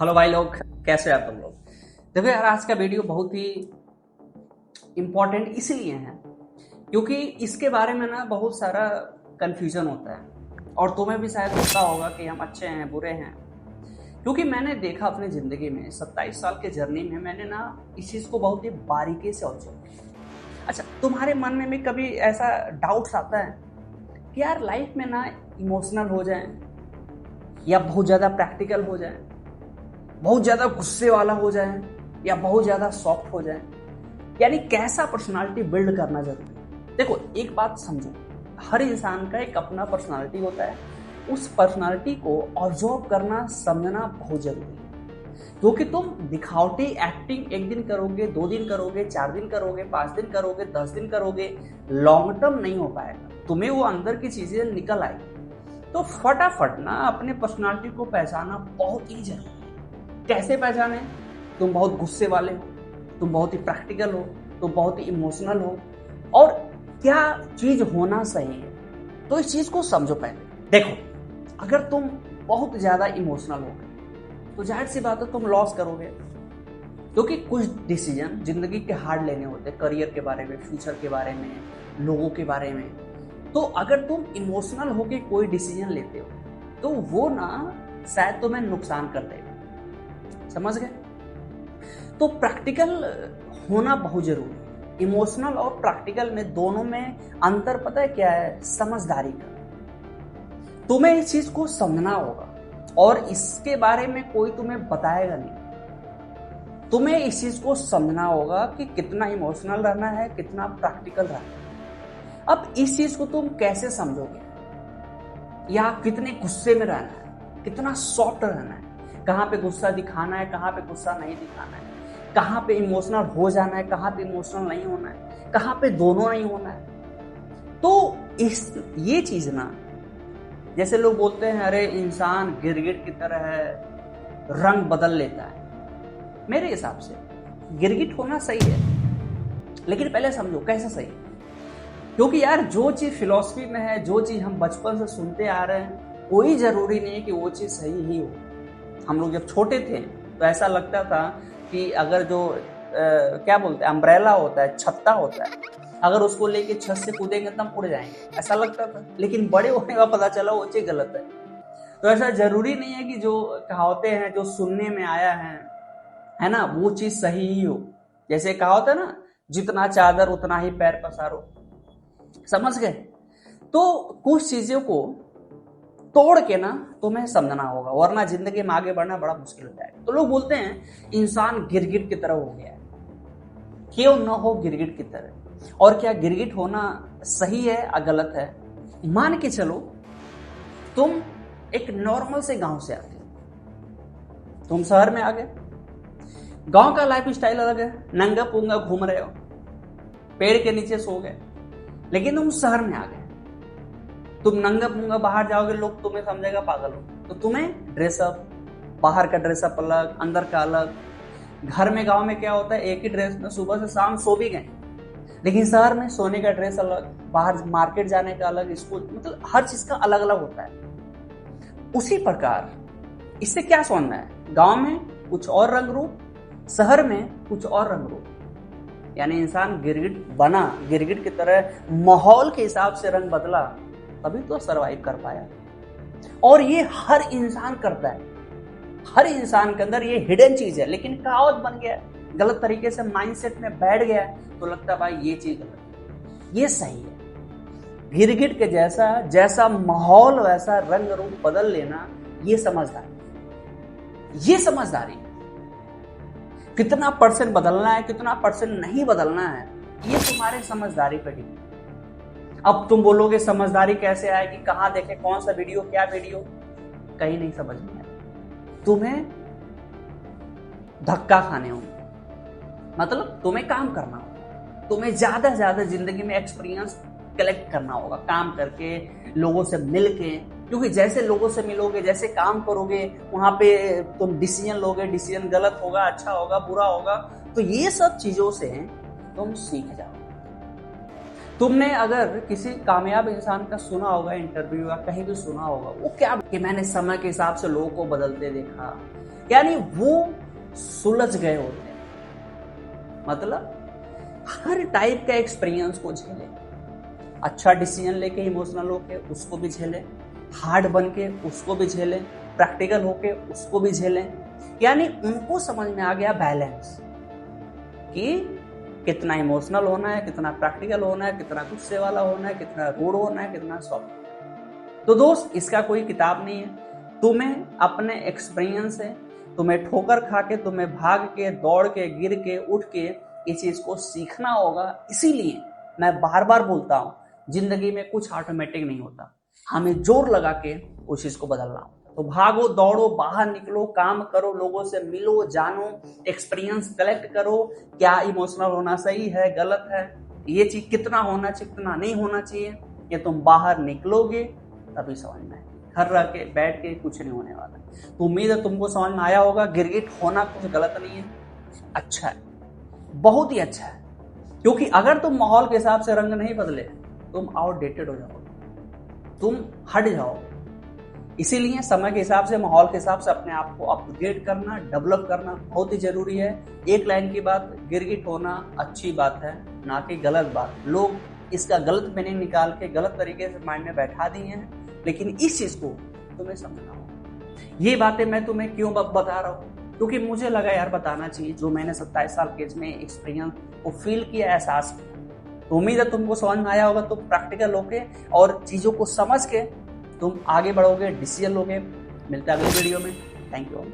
Hello भाई लोग, कैसे हैं आप तुम लोग। देखो यार, आज का वीडियो बहुत ही इम्पोर्टेंट इसलिए है क्योंकि इसके बारे में ना बहुत सारा कंफ्यूजन होता है और तुम्हें भी शायद पता होगा कि हम अच्छे हैं बुरे हैं। क्योंकि मैंने देखा अपनी ज़िंदगी में 27 साल के जर्नी में मैंने ना इस चीज़ को बहुत ही बारीकी से ऑब्जर्व किया। अच्छा, तुम्हारे मन में भी कभी ऐसा डाउट्स आता है कि यार लाइफ में ना इमोशनल हो जाए या बहुत ज़्यादा प्रैक्टिकल हो जाए, बहुत ज्यादा गुस्से वाला हो जाए या बहुत ज्यादा सॉफ्ट हो जाए, यानी कैसा पर्सनालिटी बिल्ड करना जरूरी है। देखो एक बात समझो, हर इंसान का एक अपना पर्सनालिटी होता है। उस पर्सनालिटी को ऑब्जर्व करना समझना बहुत जरूरी है। क्योंकि तुम दिखावटी एक्टिंग एक दिन करोगे, 2 दिन करोगे, 4 दिन करोगे, 5 दिन करोगे, 10 दिन करोगे, लॉन्ग टर्म नहीं हो पाएगा। तुम्हें वो अंदर की चीजें निकल आएगी। तो फटाफट ना अपने पर्सनालिटी को पहचानना बहुत ही जरूरी है। कैसे पहचाने? तुम बहुत गुस्से वाले हो, तुम बहुत ही प्रैक्टिकल हो, तुम बहुत ही इमोशनल हो, और क्या चीज होना सही है, तो इस चीज को समझो पहले। देखो, अगर तुम बहुत ज्यादा इमोशनल हो तो जाहिर सी बात है तुम लॉस करोगे। क्योंकि कुछ डिसीजन जिंदगी के हार्ड लेने होते हैं, करियर के बारे में, फ्यूचर के बारे में, लोगों के बारे में। तो अगर तुम इमोशनल होके कोई डिसीजन लेते हो तो वो ना शायद तुम्हें नुकसान कर देगा। समझ गए? तो प्रैक्टिकल होना बहुत जरूरी है। इमोशनल और प्रैक्टिकल में दोनों में अंतर पता है क्या है? समझदारी का। तुम्हें इस चीज को समझना होगा और इसके बारे में कोई तुम्हें बताएगा नहीं। तुम्हें इस चीज को समझना होगा कि कितना इमोशनल रहना है, कितना प्रैक्टिकल रहना है। अब इस चीज को तुम कैसे समझोगे, या कितने गुस्से में रहना है, कितना सॉफ्ट रहना है, कहाँ पे गुस्सा दिखाना है, कहाँ पे गुस्सा नहीं दिखाना है, कहाँ पे इमोशनल हो जाना है, कहाँ पे इमोशनल नहीं होना है, कहाँ पे दोनों नहीं होना है। तो ये चीज ना, जैसे लोग बोलते हैं अरे इंसान गिरगिट की तरह है, रंग बदल लेता है। मेरे हिसाब से गिरगिट होना सही है, लेकिन पहले समझो कैसे सही है। क्योंकि यार जो चीज फिलॉसफी में है, जो चीज हम बचपन से सुनते आ रहे हैं, कोई जरूरी नहीं है कि वो चीज सही ही हो। हम लोग जब छोटे थे तो ऐसा लगता था कि अगर जो क्या बोलते हैं, अम्ब्रेला होता है, छत्ता होता है, अगर उसको लेके छत से कूदेंगे तब उड़ जाएंगे, ऐसा लगता था। लेकिन बड़े होने का पता चला वो चीज गलत है। तो ऐसा जरूरी नहीं है कि जो कहावतें हैं, जो सुनने में आया है ना, वो चीज सही ही हो। जैसे कहावत है ना, जितना चादर उतना ही पैर पसारो। समझ गए? तो कुछ चीजों को तोड़ के ना तुम्हें समझना होगा, वरना जिंदगी में आगे बढ़ना बड़ा मुश्किल हो जाएगा। तो लोग बोलते हैं इंसान गिरगिट की तरह हो गया है। क्यों न हो गिरगिट की तरह? और क्या गिरगिट होना सही है या गलत है? मान के चलो तुम एक नॉर्मल से गांव से आते हो, तुम शहर में आ गए। गांव का लाइफ स्टाइल अलग है, नंगा पूंगा घूम रहे हो, पेड़ के नीचे सो गए। लेकिन तुम शहर में आ गए, तुम नंगा पुंगा बाहर जाओगे, लोग तुम्हें समझेगा पागल हो। तो तुम्हें ड्रेसअप, बाहर का ड्रेसअप अलग, अंदर का अलग। घर में, गांव में क्या होता है, एक ही ड्रेस में सुबह से शाम सो भी गए। लेकिन शहर में सोने का ड्रेस अलग, बाहर मार्केट जाने का अलग, स्कूल, मतलब हर चीज का अलग अलग होता है। उसी प्रकार इससे क्या समझना है, गांव में कुछ और रंग रूप, शहर में कुछ और रंग रूप। यानी इंसान गिरगिट बना, गिरगिट की तरह माहौल के हिसाब से रंग बदला, तभी तो सरवाइव कर पाया। और ये हर इंसान करता है, हर इंसान के अंदर ये हिडन चीज है। लेकिन कहावत बन गया, गलत तरीके से माइंडसेट में बैठ गया, तो लगता है भाई ये चीज गलत है, ये सही है। गिरगिट के जैसा जैसा माहौल वैसा रंग रूप बदल लेना, ये समझदारी, ये समझदारी। कितना परसेंट बदलना है, कितना परसेंट नहीं बदलना है, ये तुम्हारे समझदारी पर डिपेंड। अब तुम बोलोगे समझदारी कैसे आएगी, कहां देखे, कौन सा वीडियो, क्या वीडियो, कहीं नहीं समझ में आएगा। तुम्हें धक्का खाने होंगे, मतलब तुम्हें काम करना होगा, तुम्हें ज्यादा से ज्यादा जिंदगी में एक्सपीरियंस कलेक्ट करना होगा, काम करके, लोगों से मिल के। क्योंकि जैसे लोगों से मिलोगे, जैसे काम करोगे, वहां पे तुम डिसीजन लोगे, डिसीजन गलत होगा, अच्छा होगा, बुरा होगा, तो ये सब चीजों से तुम सीख जाओ। तुमने अगर किसी कामयाब इंसान का सुना होगा इंटरव्यू या कहीं भी सुना होगा, वो क्या कि मैंने समय के हिसाब से लोगों को बदलते देखा, यानी वो सुलझ गए होते हैं। मतलब हर टाइप का एक्सपीरियंस को झेले, अच्छा डिसीजन लेके इमोशनल होके उसको भी झेले, हार्ड बन के उसको भी झेलें, प्रैक्टिकल होके उसको भी झेलें। यानी उनको समझ में आ गया बैलेंस कि कितना इमोशनल होना है, कितना प्रैक्टिकल होना है, कितना गुस्से वाला होना है, कितना रूड होना है, कितना सॉफ्ट। तो दोस्त, इसका कोई किताब नहीं है, तुम्हें अपने एक्सपीरियंस है, तुम्हें ठोकर खा के, तुम्हें भाग के, दौड़ के, गिर के, उठ के इस चीज को सीखना होगा। इसीलिए मैं बार बार बोलता हूं, जिंदगी में कुछ ऑटोमेटिक नहीं होता, हमें जोर लगा के उस चीज को बदलना होता। तो भागो, दौड़ो, बाहर निकलो, काम करो, लोगों से मिलो, जानो, एक्सपीरियंस कलेक्ट करो, क्या इमोशनल होना सही है, गलत है, ये चीज कितना होना चाहिए, कितना नहीं होना चाहिए, ये तुम बाहर निकलोगे तभी समझ में आएगी। घर रह के बैठ के कुछ नहीं होने वाला। तो उम्मीद है तुमको समझ में आया होगा। गिरगिट होना कुछ गलत नहीं है, अच्छा है, बहुत ही अच्छा है। क्योंकि अगर तुम माहौल के हिसाब से रंग नहीं बदले, तुम आउटडेटेड हो जाओगे, तुम हट जाओगे। इसीलिए समय के हिसाब से, माहौल के हिसाब से अपने आप को अपग्रेड करना, डेवलप करना बहुत ही जरूरी है। एक लाइन की बात, गिरगिट होना अच्छी बात है, ना कि गलत बात। लोग इसका गलत मीनिंग निकाल के गलत तरीके से माइंड में बैठा दिए हैं, लेकिन इस चीज को तुम्हें समझना होगा। ये बातें मैं तुम्हें क्यों बता रहा हूँ? क्योंकि मुझे लगा यार बताना चाहिए, जो मैंने 27 साल के एज में एक्सपीरियंस को फील किया, एहसास किया। तो उम्मीद है तुमको समझ में आया होगा। तो प्रैक्टिकल होके और चीजों को समझ के तुम आगे बढ़ोगे, डिसीजन लोगे। मिलते हैं अगली वीडियो में। Thank you all.